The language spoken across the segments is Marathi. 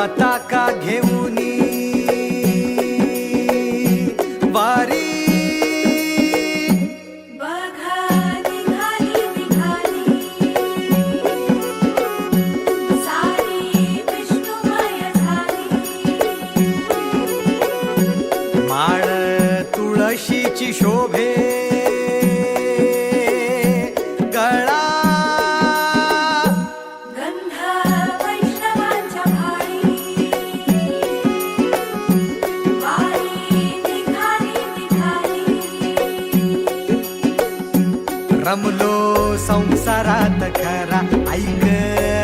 पताका घेऊनी वारी बघा निघाली निघाली सारी विष्णुमय झाली. माळ तुळशीची शोभे गळा गंध वैष्णवांच्या भाळी वारी निघाली निघाली. रमलो संसारात खरा ऐक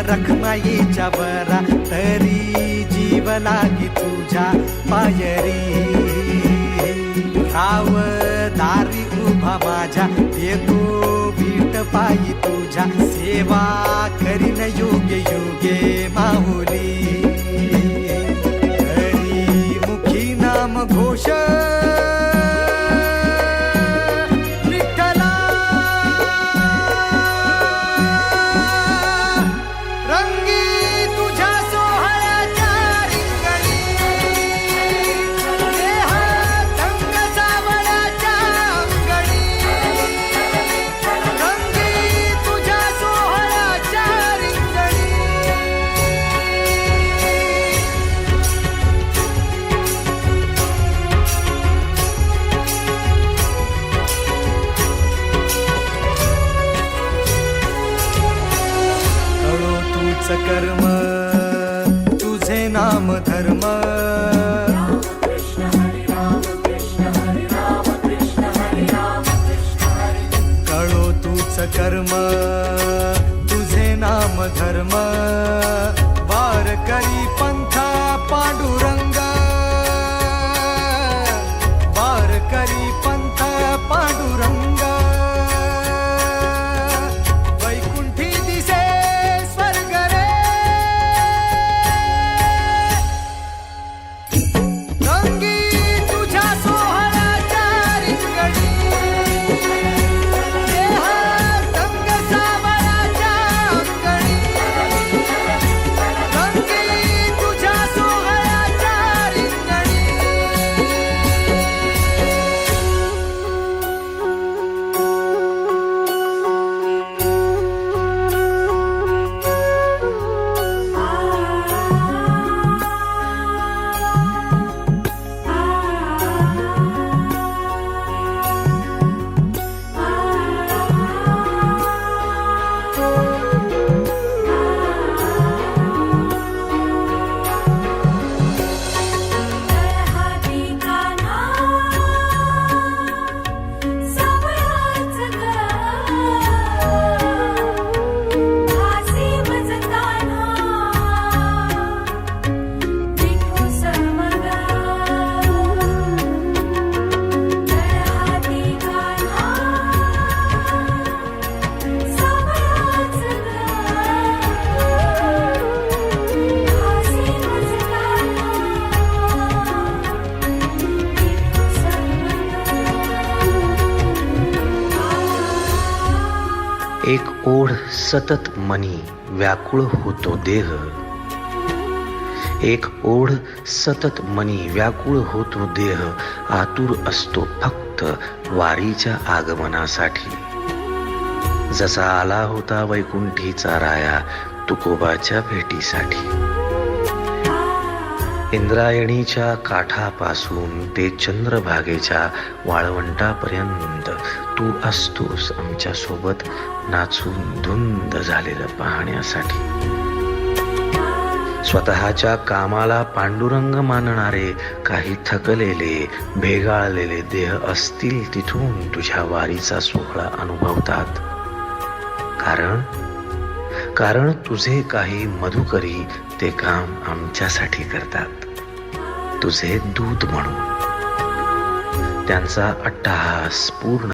रखमाईच्या बरा तरी जीव लागी तुझ्या पायरी. राव दारी उभा माझ्या देतो बीट पायी तुझ्या सेवा करीन योगे योगे माहुली. हरी मुखी नाम घोष विठ्ठला रंगी तुझ्या सोहळ्याच्या रिंगणी. देहात रंग सावळ्याच्या अंगणी. रंगी तुझ्या सोहळ्याच्या रिंगणी. कळो तूच कर्म तुझे नाम धर्म. कृष्ण हरी राम कृष्ण हरी राम कृष्ण हरी राम कृष्ण हरी. कळो तूच कर्म तुझे नाम धर्म. वारकरी पंथ पांडुरंग. वारकरी पंथ पांडुरंग. वैकुंठी दिसे स्वर्ग रे. रंगी तुझ्या सोहळ्याच्या रिंगणी. देहात रंग सावळ्याच्या अंगणी. रंगी तुझ्या सोहळ्याच्या रिंगणी. हाती कान्हा सावळाच ग हासी मजताना विठू समग. हाती कान्हा सावळाच ग हासी मजताना एक ओढ सतत मनी व्याकुळ होतो देह. एक ओढ सतत मनी व्याकुळ होतो देह. आतुर असतो फक्त वारीच्या आगमनासाठी. जसा आला होता वैकुंठीचा राया तुकोबाच्या भेटीसाठी. इंद्रायणीच्या काठापासून ते चंद्रभागेच्या वाळवंटापर्यंत तू असतोस आमच्या सोबत नाचून धुंद झालेलं पाहण्यासाठी. स्वतःच्या कामाला पांडुरंग मानणारे काही थकलेले भेगाळलेले देह असतील तिथून तुझ्या वारीचा सोहळा अनुभवतात. कारण तुझे काही मधुकरी ते काम आमच्यासाठी करतात. तुझे दूत म्हणून त्यांचा अट्टहास पूर्ण